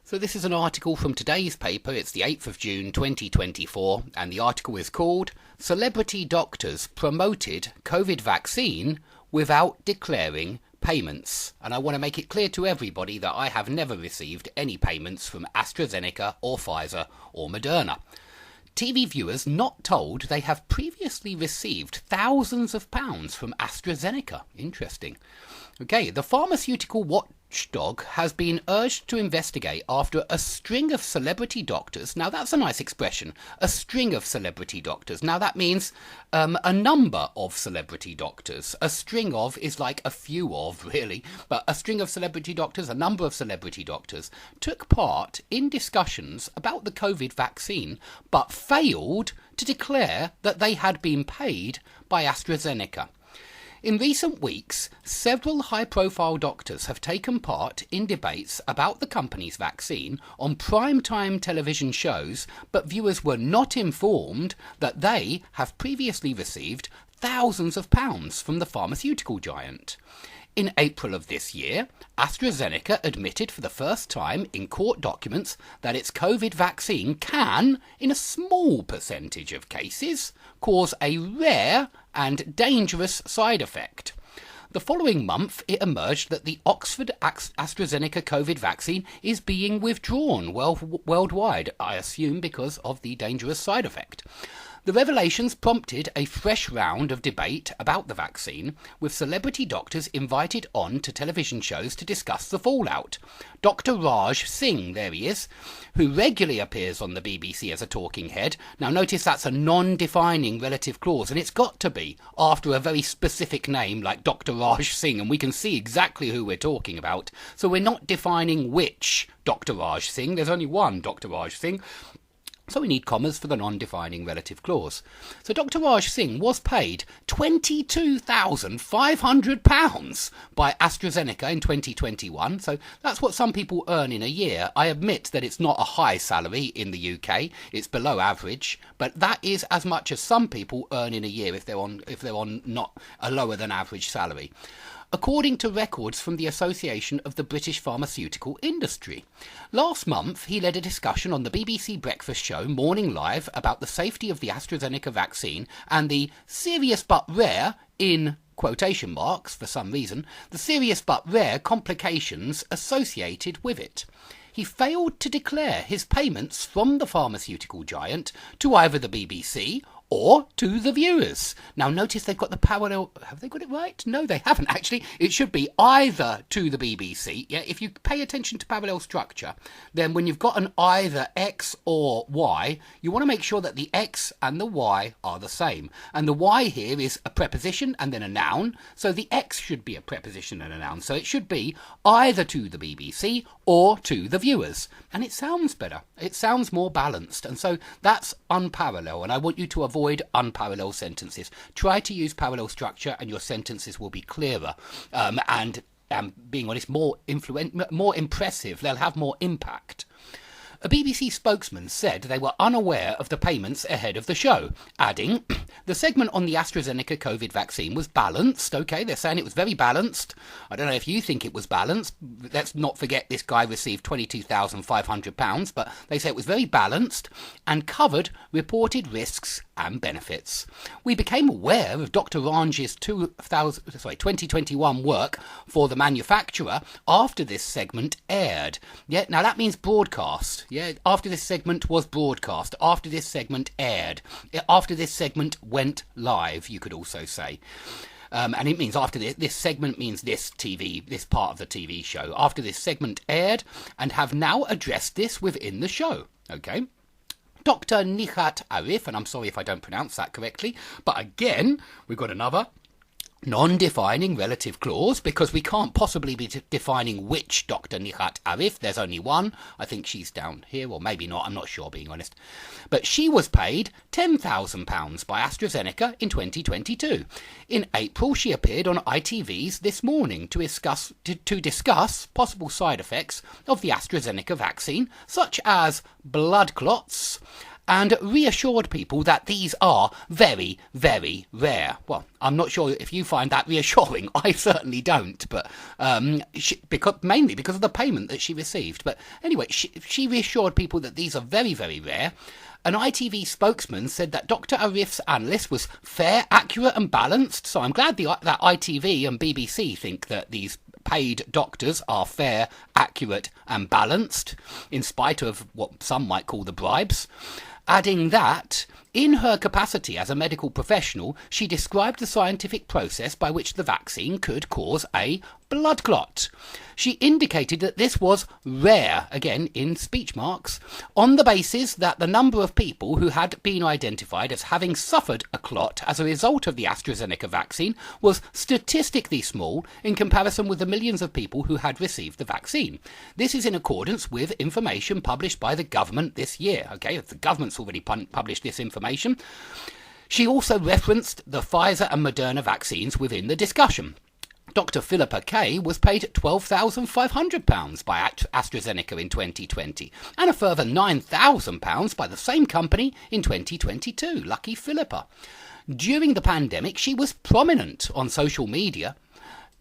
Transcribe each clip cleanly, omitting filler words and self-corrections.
So this is an article from today's paper. It's the 8th of June 2024, and the article is called Celebrity Doctors Promoted COVID Vaccine Without Declaring Payments. And I want to make it clear to everybody that I have never received any payments from AstraZeneca or Pfizer or Moderna. TV viewers not told they have previously received thousands of pounds from AstraZeneca. Interesting. Okay, the pharmaceutical watchdog has been urged to investigate after a string of celebrity doctors. Now that's a nice expression, a string of celebrity doctors. Now that means a number of celebrity doctors. A string of is like a few of, really, but a string of celebrity doctors, a number of celebrity doctors, took part in discussions about the COVID vaccine, but failed to declare that they had been paid by AstraZeneca. In recent weeks, several high-profile doctors have taken part in debates about the company's vaccine on prime-time television shows, but viewers were not informed that they have previously received thousands of pounds from the pharmaceutical giant. In April of this year, AstraZeneca admitted for the first time in court documents that its COVID vaccine can, in a small percentage of cases, cause a rare and dangerous side effect. The following month, it emerged that the Oxford AstraZeneca COVID vaccine is being withdrawn worldwide, I assume because of the dangerous side effect. The revelations prompted a fresh round of debate about the vaccine, with celebrity doctors invited on to television shows to discuss the fallout. Dr. Raj Singh, there he is, who regularly appears on the BBC as a talking head. Now notice that's a non-defining relative clause, and it's got to be after a very specific name like Dr. Raj Singh, and we can see exactly who we're talking about. So we're not defining which Dr. Raj Singh, there's only one Dr. Raj Singh. So we need commas for the non-defining relative clause. So Dr. Raj Singh was paid £22,500 by AstraZeneca in 2021. So that's what some people earn in a year. I admit that it's not a high salary in the UK. It's below average, but that is as much as some people earn in a year if they're on not a lower than average salary, according to records from the Association of the British Pharmaceutical Industry. Last month, he led a discussion on the BBC breakfast show Morning Live about the safety of the AstraZeneca vaccine and the serious but rare, in quotation marks for some reason, the serious but rare complications associated with it. He failed to declare his payments from the pharmaceutical giant to either the BBC or to the viewers. Now notice they've got the parallel. Have they got it right? No, they haven't actually. It should be either to the BBC. Yeah, if you pay attention to parallel structure, then when you've got an either X or Y, you want to make sure that the X and the Y are the same. And the Y here is a preposition and then a noun. So the X should be a preposition and a noun. So it should be either to the BBC or to the viewers. And it sounds better. It sounds more balanced. And so that's unparalleled. And I want you to avoid unparalleled sentences. Try to use parallel structure and your sentences will be clearer and being honest, more impressive. They'll have more impact. A BBC spokesman said they were unaware of the payments ahead of the show, adding, the segment on the AstraZeneca COVID vaccine was balanced. Okay, they're saying it was very balanced. I don't know if you think it was balanced. Let's not forget this guy received £22,500, but they say it was very balanced and covered reported risks and benefits. We became aware of Dr. Ranj's 2021 work for the manufacturer after this segment aired. Yeah, now that means broadcast. Yeah, after this segment was broadcast, after this segment aired, after this segment went live, you could also say. And it means after this segment means this part of the TV show. After this segment aired and have now addressed this within the show. Okay. Dr. Nihat Arif, and I'm sorry if I don't pronounce that correctly, but again, we've got another non-defining relative clause, because we can't possibly be defining which Dr. Nihat Arif. There's only one. I think she's down here, or maybe not. I'm not sure, being honest. But she was paid £10,000 by AstraZeneca in 2022. In April, she appeared on ITV's This Morning to discuss possible side effects of the AstraZeneca vaccine, such as blood clots and reassured people that these are very, very rare. Well, I'm not sure if you find that reassuring. I certainly don't, but mainly because of the payment that she received. But anyway, she reassured people that these are very, very rare. An ITV spokesman said that Dr. Arif's analysis was fair, accurate and balanced. So I'm glad that ITV and BBC think that these paid doctors are fair, accurate and balanced, in spite of what some might call the bribes. Adding that, in her capacity as a medical professional, she described the scientific process by which the vaccine could cause a blood clot. She indicated that this was rare, again in speech marks, on the basis that the number of people who had been identified as having suffered a clot as a result of the AstraZeneca vaccine was statistically small in comparison with the millions of people who had received the vaccine. This is in accordance with information published by the government this year. Okay, the government's already published this information. She also referenced the Pfizer and Moderna vaccines within the discussion. Dr. Philippa Kay was paid £12,500 by AstraZeneca in 2020 and a further £9,000 by the same company in 2022. Lucky Philippa. During the pandemic, she was prominent on social media,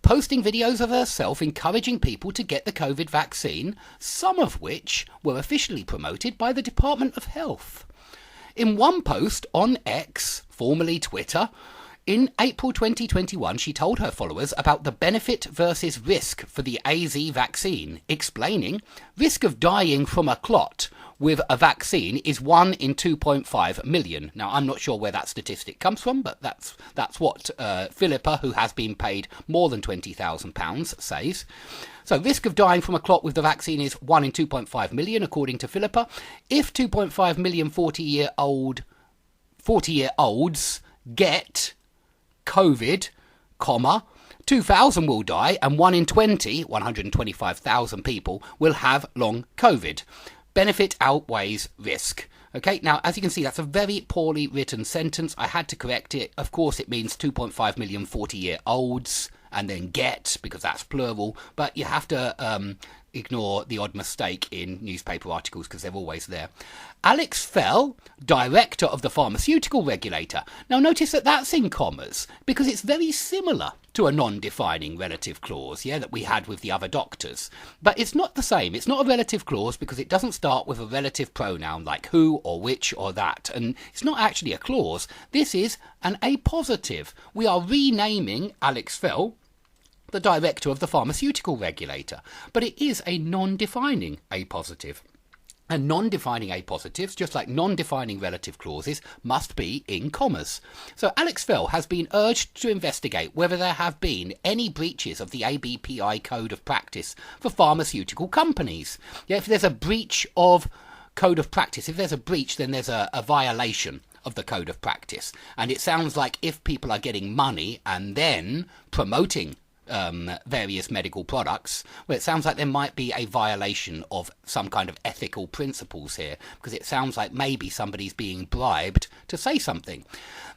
posting videos of herself encouraging people to get the COVID vaccine, some of which were officially promoted by the Department of Health. In one post on X, formerly Twitter, in April 2021, she told her followers about the benefit versus risk for the AZ vaccine, explaining, risk of dying from a clot with a vaccine is 1 in 2.5 million. Now, I'm not sure where that statistic comes from, but that's what Philippa, who has been paid more than £20,000, says. So risk of dying from a clot with the vaccine is 1 in 2.5 million, according to Philippa. If 2.5 million 40-year-olds get COVID, 2,000 will die, and 1 in 20, 125,000 people, will have long COVID. Benefit outweighs risk. Okay, now, as you can see, that's a very poorly written sentence. I had to correct it. Of course, it means 2.5 million 40-year-olds, and then get, because that's plural, but you have to ignore the odd mistake in newspaper articles because they're always there. Alex Fell, director of the pharmaceutical regulator. Now notice that that's in commas because it's very similar to a non-defining relative clause, that we had with the other doctors. But it's not the same. It's not a relative clause because it doesn't start with a relative pronoun like who or which or that. And it's not actually a clause. This is an apositive. We are renaming Alex Fell the director of the pharmaceutical regulator, but it is a non-defining apositive. And non-defining apositives, just like non-defining relative clauses, must be in commas. So Alex Fell has been urged to investigate whether there have been any breaches of the ABPI Code of Practice for pharmaceutical companies. If there's a breach of Code of Practice, if there's a breach, then there's a violation of the Code of Practice. And it sounds like if people are getting money and then promoting various medical products, well, it sounds like there might be a violation of some kind of ethical principles here, because it sounds like maybe somebody's being bribed to say something.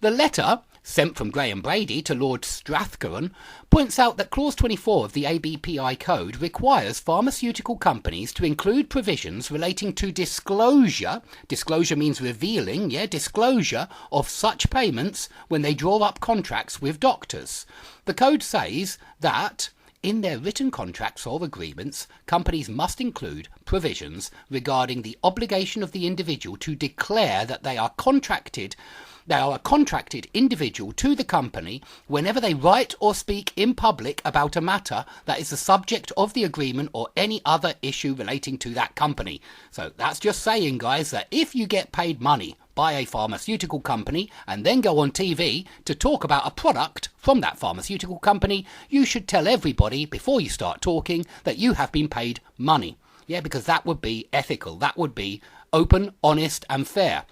The letter, sent from Graham Brady to Lord Strathcona, points out that Clause 24 of the ABPI Code requires pharmaceutical companies to include provisions relating to disclosure means revealing, disclosure of such payments when they draw up contracts with doctors. The code says that in their written contracts or agreements, companies must include provisions regarding the obligation of the individual to declare that they are a contracted individual to the company whenever they write or speak in public about a matter that is the subject of the agreement or any other issue relating to that company. So that's just saying, guys, that if you get paid money by a pharmaceutical company and then go on TV to talk about a product from that pharmaceutical company, you should tell everybody before you start talking that you have been paid money. Because that would be ethical. That would be open, honest and fair.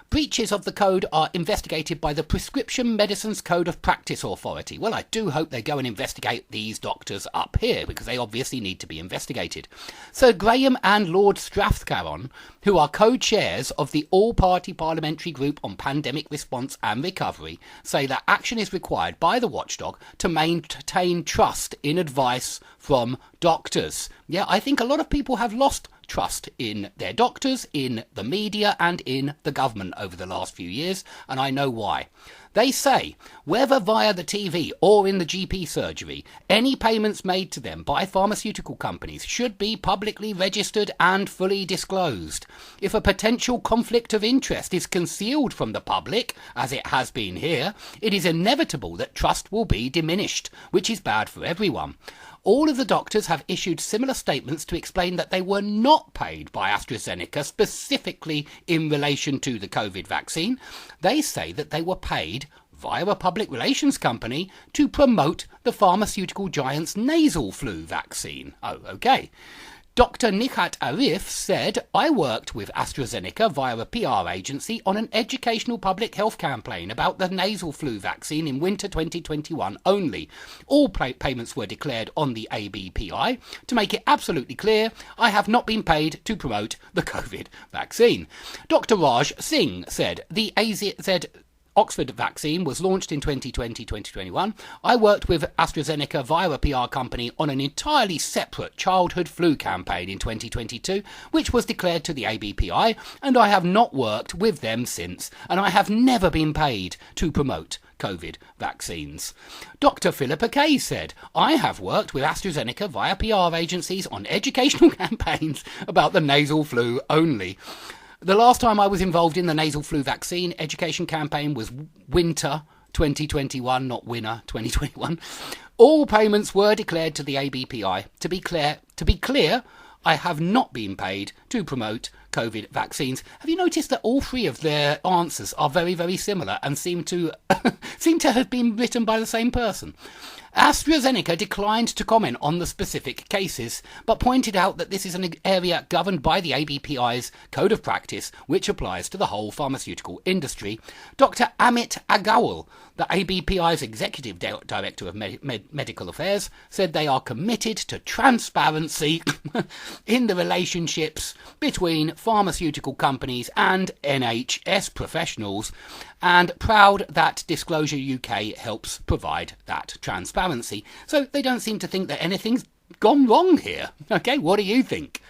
Breaches of the code are investigated by the Prescription Medicines Code of Practice Authority. Well, I do hope they go and investigate these doctors up here, because they obviously need to be investigated. Sir Graham and Lord Strathcona, who are co-chairs of the All-Party Parliamentary Group on Pandemic Response and Recovery, say that action is required by the watchdog to maintain trust in advice from doctors. I think a lot of people have lost trust in their doctors, in the media, and in the government over the last few years, and I know why. They say, whether via the TV or in the GP surgery, any payments made to them by pharmaceutical companies should be publicly registered and fully disclosed. If a potential conflict of interest is concealed from the public, as it has been here, it is inevitable that trust will be diminished, which is bad for everyone. All of the doctors have issued similar statements to explain that they were not paid by AstraZeneca specifically in relation to the COVID vaccine. They say that they were paid via a public relations company to promote the pharmaceutical giant's nasal flu vaccine. Oh, okay. Dr. Nihat Arif said, I worked with AstraZeneca via a PR agency on an educational public health campaign about the nasal flu vaccine in winter 2021 only. All payments were declared on the ABPI. To make it absolutely clear, I have not been paid to promote the COVID vaccine. Dr. Raj Singh said, the AZ Oxford vaccine was launched in 2020-2021. I worked with AstraZeneca via a PR company on an entirely separate childhood flu campaign in 2022, which was declared to the ABPI, and I have not worked with them since, and I have never been paid to promote COVID vaccines. Dr. Philippa Kay said, I have worked with AstraZeneca via PR agencies on educational campaigns about the nasal flu only. The last time I was involved in the nasal flu vaccine education campaign was winter 2021, not winter 2021. All payments were declared to the ABPI. To be clear, I have not been paid to promote COVID vaccines. Have you noticed that all three of their answers are very, very similar and seem to have been written by the same person? AstraZeneca declined to comment on the specific cases, but pointed out that this is an area governed by the ABPI's Code of Practice, which applies to the whole pharmaceutical industry. Dr. Amit Agarwal, the ABPI's Executive Director of Medical Affairs, said they are committed to transparency in the relationships between pharmaceutical companies and NHS professionals, and proud that Disclosure UK helps provide that transparency. So they don't seem to think that anything's gone wrong here. Okay, what do you think?